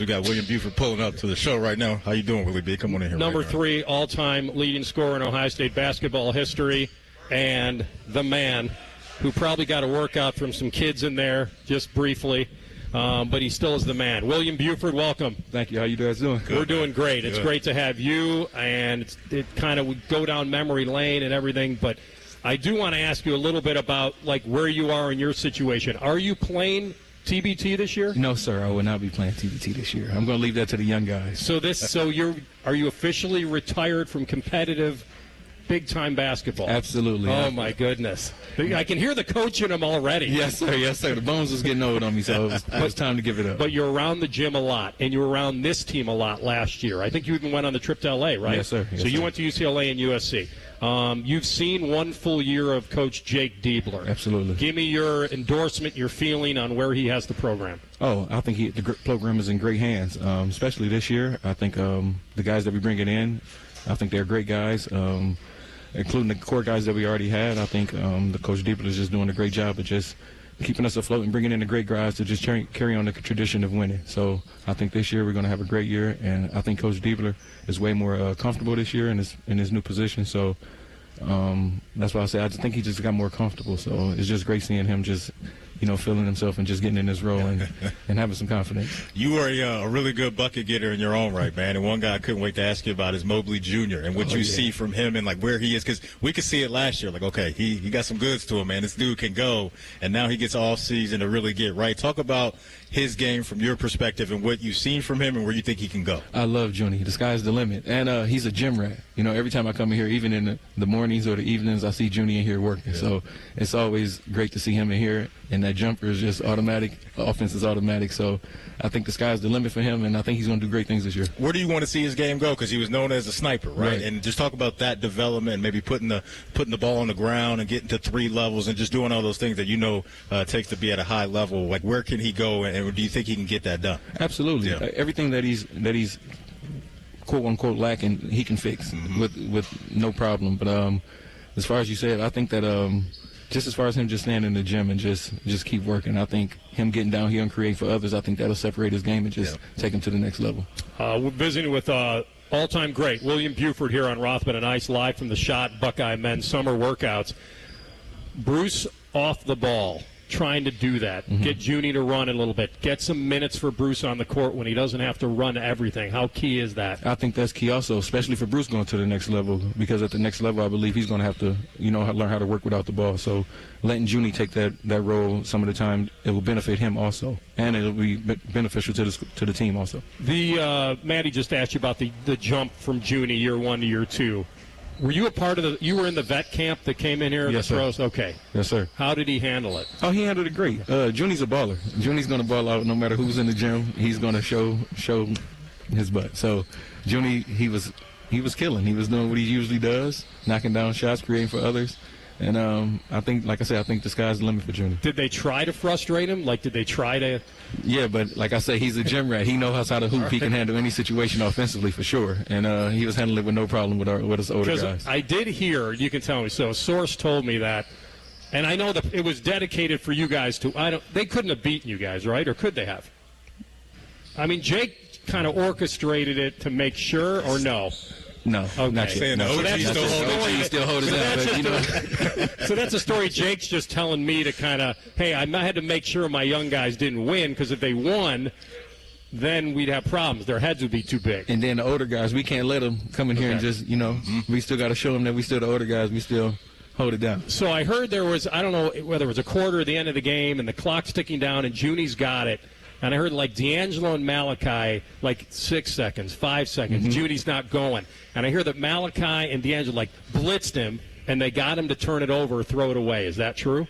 We got William Buford pulling up to the show right now. How you doing, Willie B? Come on in here. Number 3 all-time leading scorer in Ohio State basketball history, and the man who probably got a workout from some kids in there just briefly, but he still is the man. William Buford, welcome. Thank you. How you guys doing? We're doing great. It's great to have you, and it kind of would go down memory lane and everything, but I do want to ask you a little bit about like where you are in your situation. Are you playing TBT this year? No, sir. I will not be playing TBT this year. I'm going to leave that to the young guys. Are you officially retired from competitive big-time basketball? Absolutely. Oh, my goodness. I can hear the coach in him already. Yes, sir. Yes, sir. The bones was getting old on me, so it was time to give it up. But you're around the gym a lot, and you were around this team a lot last year. I think you even went on the trip to L.A., right? Yes, sir. Yes, so you sir. went to UCLA and USC. You've seen one full year of Coach Jake Diebler. Absolutely. Give me your endorsement, your feeling on where he has the program. Oh, I think the program is in great hands, especially this year. I think the guys that we bring in, I think they're great guys, including the core guys that we already had. I think the Coach Diebler is just doing a great job of just keeping us afloat and bringing in the great guys to just carry on the tradition of winning. So I think this year we're going to have a great year, and I think Coach Diebler is way more comfortable this year in his new position. So that's why I say I just think he just got more comfortable. So it's just great seeing him just, feeling himself and just getting in his role and having some confidence. You are a really good bucket getter in your own right, man. And one guy I couldn't wait to ask you about is Mobley Jr. and what you see from him and, like, where he is. Because we could see it last year. Like, okay, he got some goods to him, man. This dude can go. And now he gets off season to really get right. Talk about his game from your perspective and what you've seen from him and where you think he can go. I love Juni. The sky's the limit. And he's a gym rat. Every time I come in here, even in the mornings or the evenings, I see Juni in here working. Yeah. So it's always great to see him in here. And that jumper is just automatic. Offense is automatic. So I think the sky's the limit for him, and I think he's going to do great things this year. Where do you want to see his game go? Because he was known as a sniper, right? And just talk about that development, maybe putting the ball on the ground and getting to 3 levels and just doing all those things that it takes to be at a high level. Like, where can he go, and do you think he can get that done? Absolutely. Yeah. Everything that he's quote unquote lacking, he can fix with no problem. But as far as you said, I think that just as far as him just staying in the gym and just keep working, I think him getting down here and creating for others, I think that'll separate his game and just take him to the next level. We're visiting with all-time great William Buford here on Rothman and Ice, live from the Shot Buckeye men's summer workouts. Bruce off the ball, trying to do that, get Juni to run a little bit, get some minutes for Bruce on the court when he doesn't have to run everything. How key is that? I think that's key also, especially for Bruce going to the next level, because at the next level I believe he's going to have to, learn how to work without the ball. So letting Juni take that role some of the time, it will benefit him also, and it will be beneficial to the team also. Maddie just asked you about the jump from Juni year 1 to year 2. Were you a part of you were in the vet camp that came in here? Yes, sir. Okay. Yes, sir. How did he handle it? Oh, he handled it great. Juni's a baller. Juni's going to ball out no matter who's in the gym. He's going to show his butt. So Juni, he was killing. He was doing what he usually does, knocking down shots, creating for others. And I think, like I said, I think the sky's the limit for Juni. Did they try to frustrate him? Like, did they try to? Yeah, but like I say, he's a gym rat. He knows how to hoop. He can handle any situation offensively for sure. And he was handling it with no problem with us older guys. I did hear, you can tell me, so a source told me that, and I know that it was dedicated for you guys to, they couldn't have beaten you guys, right? Or could they have? I mean, Jake kind of orchestrated it to make sure, or no? No, okay. Not yet. No. So that's still holding out. So that's a story Jake's just telling me to kind of, hey, I had to make sure my young guys didn't win, because if they won, then we'd have problems. Their heads would be too big. And then the older guys, we can't let them come in here and just, we still got to show them that we still the older guys. We still hold it down. So I heard there was, I don't know whether it was a quarter at the end of the game, and the clock's ticking down, and Juni's got it. And I heard, like, D'Angelo and Malachi, like, 6 seconds, 5 seconds. Juni's not going. And I hear that Malachi and D'Angelo, like, blitzed him, and they got him to turn it over or throw it away. Is that true?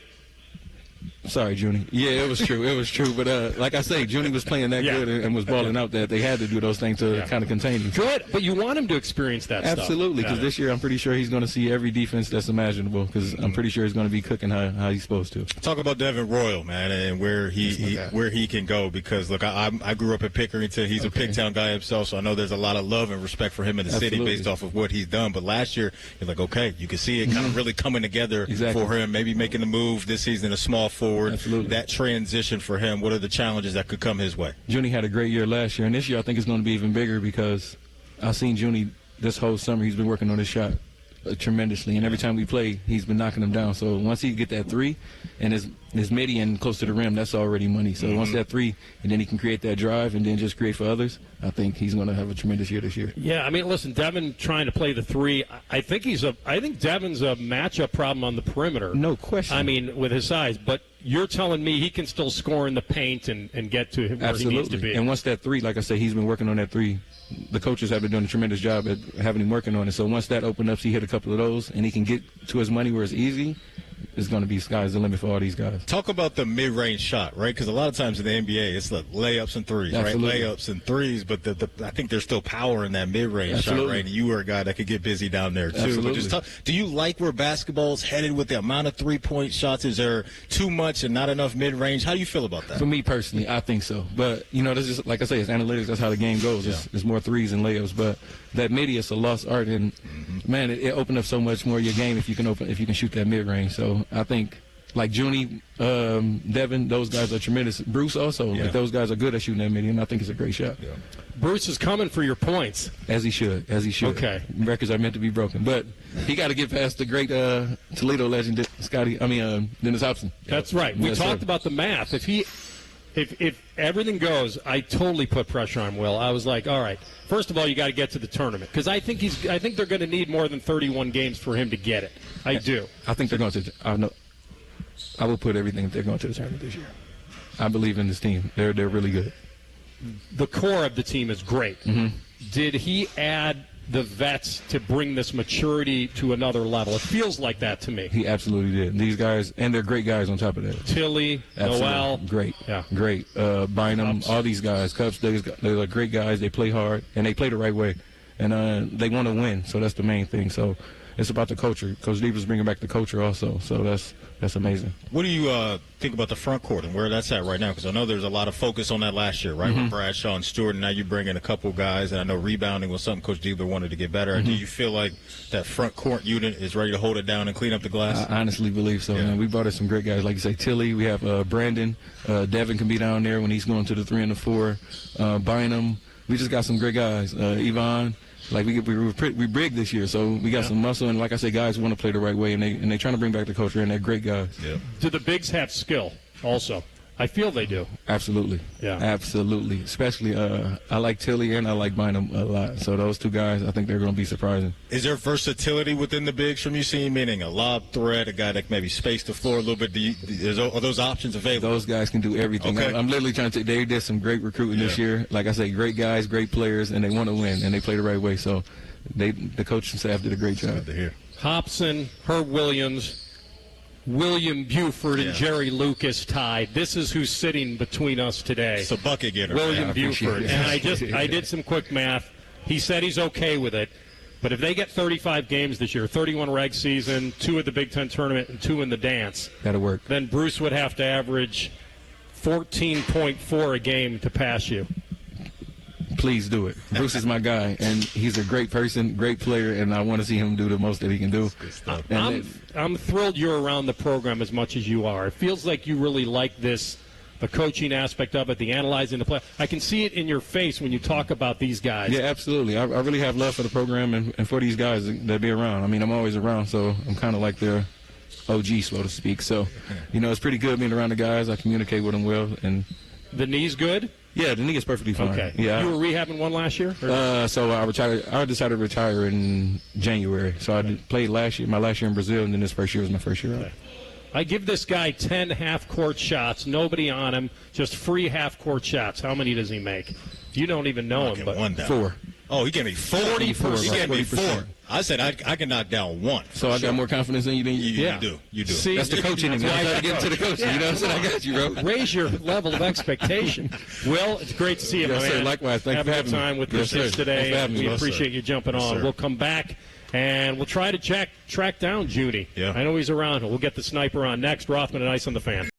Sorry, Juni. Yeah, it was true. It was true. But like I say, Juni was playing that good and was balling out that they had to do those things to kind of contain him. Good, but you want him to experience that stuff. Absolutely, because this year I'm pretty sure he's going to see every defense that's imaginable, because I'm pretty sure he's going to be cooking how he's supposed to. Talk about Devin Royal, man, and where he can go, because, look, I grew up in Pickerington. He's a Pigtown guy himself, so I know there's a lot of love and respect for him in the city based off of what he's done. But last year, you're like, okay, you can see it kind of really coming together for him, maybe making the move this season, a small forward. forward. Absolutely. That transition for him, what are the challenges that could come his way? Juni had a great year last year, and this year I think it's going to be even bigger because I've seen Juni this whole summer. He's been working on his shot tremendously, and every time we play, he's been knocking them down. So once he get that three, and his midi and close to the rim, that's already money. So once that three, and then he can create that drive, and then just create for others, I think he's going to have a tremendous year this year. Yeah, I mean, listen, Devin trying to play the three. I think Devin's a matchup problem on the perimeter. No question. I mean, with his size, but you're telling me he can still score in the paint and get to where he needs to be. And once that three, like I said, he's been working on that three. The coaches have been doing a tremendous job at having him working on it. So once that opens up, he hit a couple of those, and he can get to his money where it's easy. It's going to be sky's the limit for all these guys. Talk about the mid-range shot, right? Because a lot of times in the NBA, it's like layups and threes, Absolutely. right? Layups and threes, but I think there's still power in that mid-range shot, right? And you were a guy that could get busy down there, too. Absolutely. But just do you like where basketball's headed with the amount of three-point shots? Is there too much and not enough mid-range? How do you feel about that? For me personally, I think so. But, this is, like I say, it's analytics. That's how the game goes. Yeah. It's more threes and layups. But that midi is a lost art. And, man, it opened up so much more of your game if you can shoot that mid-range. So I think – like Juni, Devin, those guys are tremendous. Bruce also, those guys are good at shooting that midi, and I think it's a great shot. Yeah. Bruce is coming for your points. As he should. Okay. Records are meant to be broken. But he got to get past the great Toledo legend, Dennis Hobson. That's right. We talked about the math. If everything goes, I totally put pressure on Will. I was like, all right, first of all, you got to get to the tournament because I think they're going to need more than 31 games for him to get it. I do. I think they're going to. I will put everything if they're going to the tournament this year. I believe in this team. They're really good. The core of the team is great. Mm-hmm. Did he add the vets to bring this maturity to another level? It feels like that to me. He absolutely did. These guys, and they're great guys on top of that. Tilly, absolutely. Noel. Great. Yeah. Great. Bynum, all these guys. Cubs, they're great guys. They play hard, and they play the right way. And they want to win, so that's the main thing. So it's about the culture. Coach Diebler's bringing back the culture also, so that's amazing. What do you think about the front court and where that's at right now? Because I know there's a lot of focus on that last year, right, with Bradshaw and Stewart, and now you bring in a couple guys, and I know rebounding was something Coach Diebler wanted to get better at. Do you feel like that front court unit is ready to hold it down and clean up the glass? I honestly believe so, man. We brought in some great guys. Like you say, Tilly, we have Brandon. Devin can be down there when he's going to the 3 and the 4. Bynum. We just got some great guys. Yvonne. Like we big this year, so we got some muscle, and like I say, guys want to play the right way, and they trying to bring back the culture, and they're great guys. Yeah. Do the bigs have skill also? I feel they do. Absolutely. Yeah. Absolutely. Especially, I like Tilly and I like Bynum a lot. So those two guys, I think they're going to be surprising. Is there versatility within the bigs from you seeing, meaning a lob threat, a guy that can maybe space the floor a little bit? Are those options available? Those guys can do everything. Okay. I'm literally trying to. They did some great recruiting this year. Like I say, great guys, great players, and they want to win, and they play the right way. So the coaching staff did a great job. Good to hear. Hobson, Herb Williams, William Buford, and Jerry Lucas tied. This is who's sitting between us today. So bucket getter. William Buford. And I did some quick math. He said he's okay with it. But if they get 35 games this year, 31 reg season, 2 at the Big Ten tournament, and 2 in the dance, that'll work. Then Bruce would have to average 14.4 a game to pass you. Please do it. Bruce is my guy, and he's a great person, great player, and I want to see him do the most that he can do. I'm thrilled you're around the program as much as you are. It feels like you really like this, the coaching aspect of it, the analyzing the play. I can see it in your face when you talk about these guys. Yeah, absolutely. I really have love for the program and for these guys that be around. I mean, I'm always around, so I'm kind of like their OG, so to speak. So, it's pretty good being around the guys. I communicate with them well. And the knee's good? Yeah, the knee is perfectly fine. Okay. Yeah. You were rehabbing one last year? So I retired. I decided to retire in January. So I played my last year in Brazil, and then this first year was my first year out. I give this guy 10 half-court shots, nobody on him, just free half-court shots. How many does he make? You don't even know him, but 4. Oh, he gave me 44. He gave me 4. I said I can knock down 1. So I got more confidence in you than you. You do. See, that's the coaching in me. I got to get into the coaching. You know what I'm saying? I got you, bro. Raise your level of expectation. Will, it's great to see you, yes, man. Sir. Likewise. Thank you for having me. Have a good time with your kids today. We appreciate you jumping on. Sir. We'll come back, and we'll try to track down Juni. Yeah. I know he's around. We'll get the sniper on next. Rothman and Ice on the Fan.